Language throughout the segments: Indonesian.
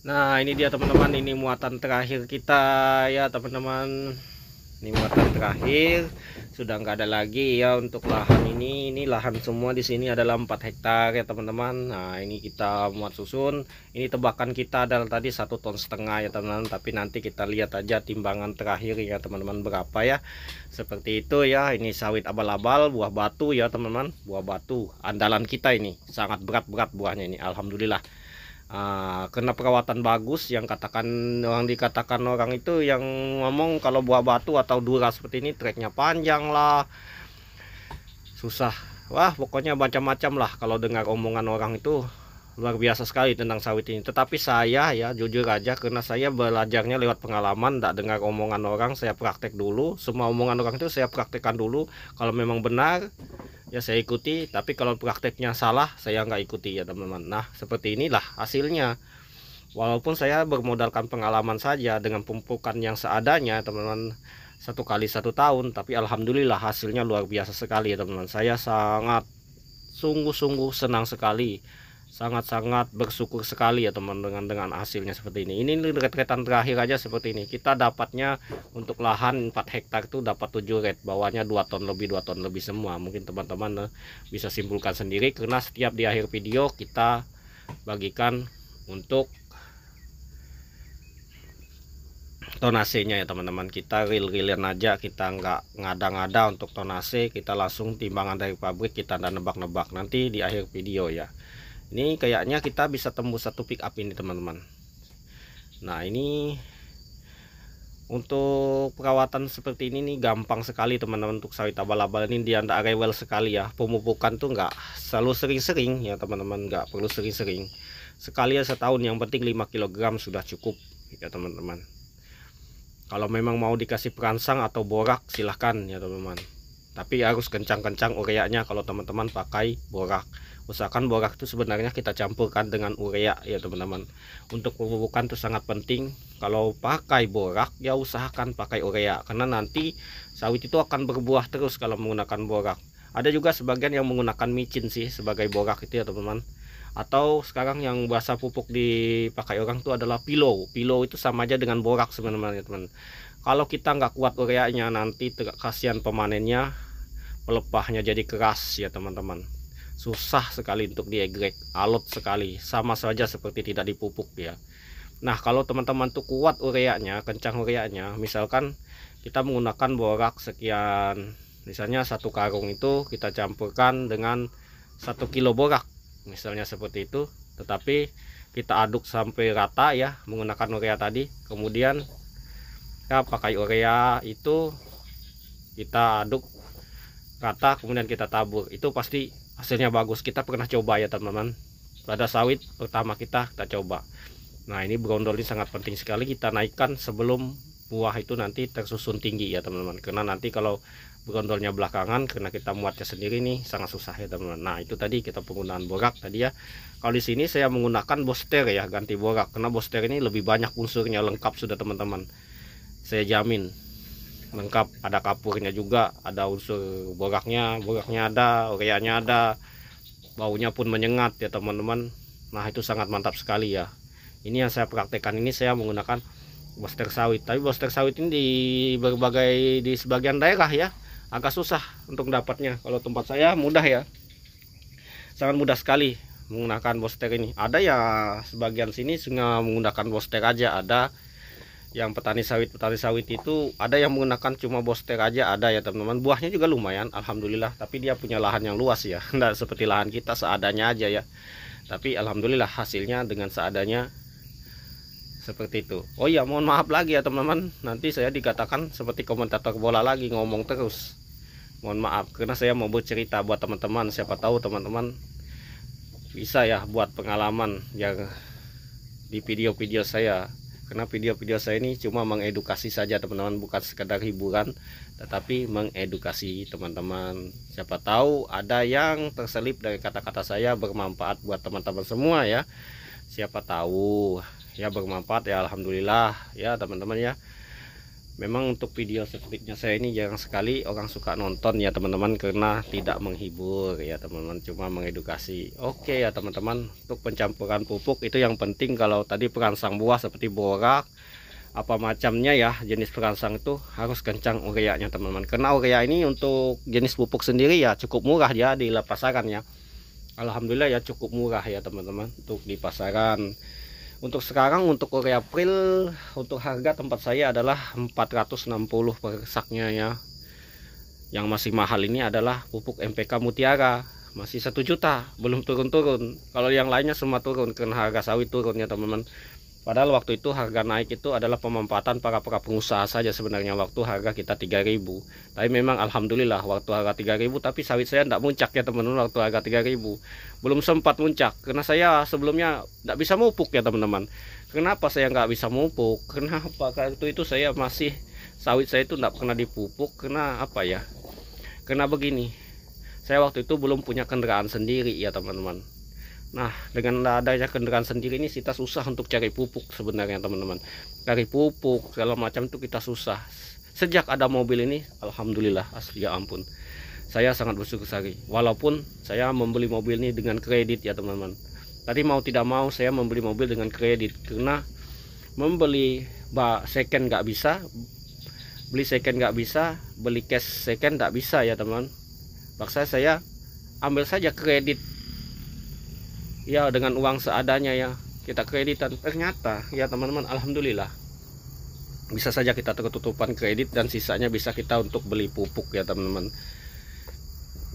Nah, ini dia teman-teman, ini muatan terakhir kita ya teman-teman. Ini muatan terakhir, sudah nggak ada lagi ya untuk lahan ini. Ini lahan semua di sini adalah 4 hektar ya teman-teman. Nah, ini kita muat susun. Ini tebakan kita adalah tadi 1,5 ton ya teman-teman. Tapi nanti kita lihat aja timbangan terakhir ya teman-teman berapa ya. Seperti itu ya. Ini sawit abal-abal, buah batu ya teman-teman. Buah batu andalan kita ini, sangat berat-berat buahnya ini. Alhamdulillah. Kena perawatan bagus, yang dikatakan orang itu yang ngomong kalau buah batu atau dura seperti ini treknya panjang lah, susah, wah pokoknya macam-macam lah kalau dengar omongan orang itu. Luar biasa sekali tentang sawit ini. Tetapi saya ya jujur aja, karena saya belajarnya lewat pengalaman, tidak dengar omongan orang, saya praktek dulu. Semua omongan orang itu saya praktekkan dulu. Kalau memang benar ya saya ikuti, tapi kalau prakteknya salah saya nggak ikuti ya teman-teman. Nah seperti inilah hasilnya. Walaupun saya bermodalkan pengalaman saja dengan pemupukan yang seadanya teman-teman, 1 kali 1 tahun, tapi alhamdulillah hasilnya luar biasa sekali ya teman-teman. Saya sangat sungguh-sungguh senang sekali, sangat-sangat bersyukur sekali ya teman dengan hasilnya seperti ini. Ini ret-retan terakhir aja seperti ini. Kita dapatnya untuk lahan 4 hektar itu dapat 7 ret, bawahnya 2 ton lebih, 2 ton lebih semua. Mungkin teman-teman bisa simpulkan sendiri, karena setiap di akhir video kita bagikan untuk tonasenya ya teman-teman. Kita real-realan aja, kita nggak ngada-ngada untuk tonase, kita langsung timbangan dari pabrik, kita dan nebak-nebak nanti di akhir video ya. Ini kayaknya kita bisa tembus 1 pick up ini teman-teman. Nah ini untuk perawatan seperti ini nih gampang sekali teman-teman. Untuk sawit abal-abal ini dia ndak rewel sekali ya. Pemupukan tuh nggak selalu sering-sering ya teman-teman, nggak perlu sering-sering, sekali ya setahun, yang penting 5 kg sudah cukup ya teman-teman. Kalau memang mau dikasih perangsang atau borak silahkan ya teman-teman, tapi harus kencang-kencang ureanya kalau teman-teman pakai borak. Usahakan borak itu sebenarnya kita campurkan dengan urea ya teman-teman. Untuk pemupukan itu sangat penting. Kalau pakai borak ya usahakan pakai urea, karena nanti sawit itu akan berbuah terus kalau menggunakan borak. Ada juga sebagian yang menggunakan micin sih sebagai borak itu ya teman-teman. Atau sekarang yang bahasa pupuk dipakai orang itu adalah pilo. Pilo itu sama aja dengan borak sebenarnya teman. Kalau kita nggak kuat ureanya, nanti kasihan pemanennya, pelepahnya jadi keras ya teman-teman. Susah sekali untuk diegrek, alot sekali, sama saja seperti tidak dipupuk ya. Nah kalau teman-teman tuh kuat ureanya, kencang ureanya, misalkan kita menggunakan borak sekian, misalnya 1 karung itu kita campurkan dengan 1 kilo borak, misalnya seperti itu. Tetapi kita aduk sampai rata ya menggunakan urea tadi, kemudian kita pakai urea itu kita aduk rata, kemudian kita tabur, itu pasti hasilnya bagus. Kita pernah coba ya teman-teman, pada sawit pertama kita coba. Nah ini brondol ini sangat penting sekali kita naikkan sebelum buah itu nanti tersusun tinggi ya teman-teman, karena nanti kalau brondolnya belakangan, karena kita muatnya sendiri nih sangat susah ya teman-teman. Nah itu tadi kita penggunaan borak tadi ya. Kalau di sini saya menggunakan Boster ya, ganti borak, karena Boster ini lebih banyak unsurnya, lengkap sudah teman-teman, saya jamin lengkap. Ada kapurnya juga, ada unsur boraknya ada, ureanya ada, baunya pun menyengat ya teman-teman. Nah itu sangat mantap sekali ya. Ini yang saya praktekkan, ini saya menggunakan Boster sawit. Tapi Boster sawit ini di sebagian daerah ya agak susah untuk dapatnya. Kalau tempat saya mudah ya, sangat mudah sekali menggunakan Boster ini. Ada ya sebagian sini cuma menggunakan Boster aja, ada yang petani sawit itu ada yang menggunakan cuma Boster aja, ada ya teman-teman. Buahnya juga lumayan alhamdulillah, tapi dia punya lahan yang luas ya, enggak seperti lahan kita seadanya aja ya. Tapi alhamdulillah hasilnya dengan seadanya seperti itu. Oh iya, mohon maaf lagi ya teman-teman, nanti saya dikatakan seperti komentator bola lagi ngomong terus. Mohon maaf, karena saya mau bercerita buat teman-teman, siapa tahu teman-teman bisa ya buat pengalaman yang di video-video saya. Karena video-video saya ini cuma mengedukasi saja teman-teman, bukan sekedar hiburan, tetapi mengedukasi teman-teman. Siapa tahu ada yang terselip dari kata-kata saya bermanfaat buat teman-teman semua ya. Siapa tahu ya bermanfaat ya, alhamdulillah ya teman-teman ya. Memang untuk video sepertinya saya ini jarang sekali orang suka nonton ya teman-teman, karena tidak menghibur ya teman-teman, cuma mengedukasi. Oke ya teman-teman, untuk pencampuran pupuk itu yang penting. Kalau tadi perangsang buah seperti borak apa macamnya ya, jenis perangsang itu harus kencang ureanya teman-teman, karena urea ini untuk jenis pupuk sendiri ya cukup murah ya di pasaran ya. Alhamdulillah ya cukup murah ya teman-teman untuk di pasaran. Untuk sekarang untuk urea April untuk harga tempat saya adalah 460 per saknya ya. Yang masih mahal ini adalah pupuk MPK Mutiara, masih 1 juta, belum turun-turun. Kalau yang lainnya semua turun karena harga sawit turun ya teman-teman. Padahal waktu itu harga naik itu adalah pemanfaatan para pengusaha saja sebenarnya, waktu harga kita 3.000. Tapi memang alhamdulillah waktu harga 3.000 tapi sawit saya tidak muncak ya teman-teman. Waktu harga 3.000 belum sempat muncak karena saya sebelumnya tidak bisa mupuk ya teman-teman. Kenapa saya nggak bisa mupuk? Kenapa? Karena itu saya masih sawit saya itu tidak pernah dipupuk. Karena apa ya? Karena begini, saya waktu itu belum punya kendaraan sendiri ya teman-teman. Nah, dengan adanya kendaraan sendiri ini kita susah untuk cari pupuk sebenarnya teman-teman. Cari pupuk segala macam itu kita susah. Sejak ada mobil ini, alhamdulillah, asli ya ampun, saya sangat bersyukur sekali. Walaupun saya membeli mobil ini dengan kredit ya teman-teman. Tadi mau tidak mau saya membeli mobil dengan kredit, karena membeli second nggak bisa, beli second nggak bisa, beli cash second nggak bisa ya teman. Paksa saya ambil saja kredit. Ya dengan uang seadanya ya kita kreditan, ternyata ya teman-teman alhamdulillah bisa saja kita tertutupan kredit dan sisanya bisa kita untuk beli pupuk ya teman-teman.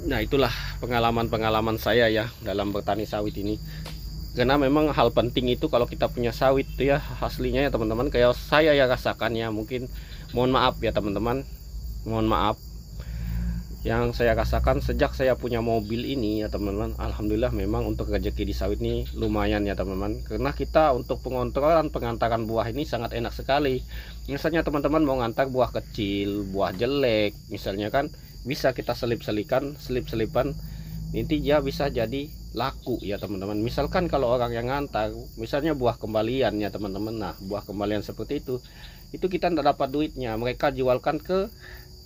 Nah itulah pengalaman-pengalaman saya ya dalam bertani sawit ini, karena memang hal penting itu kalau kita punya sawit itu ya aslinya ya teman-teman, kayak saya ya rasakan ya, mungkin mohon maaf ya teman-teman, mohon maaf yang saya rasakan sejak saya punya mobil ini ya teman-teman. Alhamdulillah memang untuk rezeki di sawit ini lumayan ya teman-teman, karena kita untuk pengontrolan pengantaran buah ini sangat enak sekali. Misalnya teman-teman mau ngantar buah kecil, buah jelek misalnya kan, bisa kita selip-selipan, nanti dia bisa jadi laku ya teman-teman. Misalkan kalau orang yang ngantar misalnya buah kembalian ya teman-teman, nah buah kembalian seperti itu kita tidak dapat duitnya, mereka jualkan ke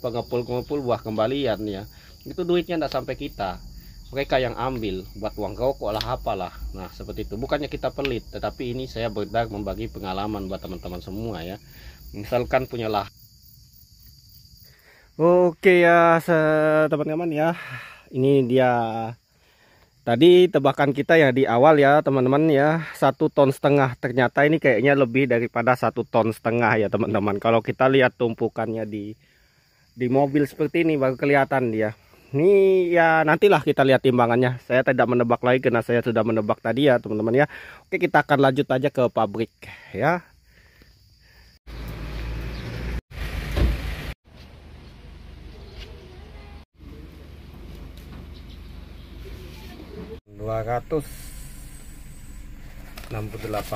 pengepul buah kembalian ya, itu duitnya tidak sampai kita, mereka yang ambil buat uang rokok lah apalah. Nah seperti itu, bukannya kita pelit, tetapi ini saya berbagi membagi pengalaman buat teman-teman semua ya. Misalkan punya lah. Oke ya teman-teman ya, ini dia tadi tebakan kita ya di awal ya teman-teman ya, 1,5 ton. Ternyata ini kayaknya lebih daripada 1,5 ton ya teman-teman. Kalau kita lihat tumpukannya di mobil seperti ini baru kelihatan dia. Ini ya nantilah kita lihat timbangannya. Saya tidak menebak lagi karena saya sudah menebak tadi ya teman-teman ya. Oke, kita akan lanjut aja ke pabrik ya. Rp268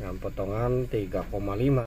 yang potongan 3,5.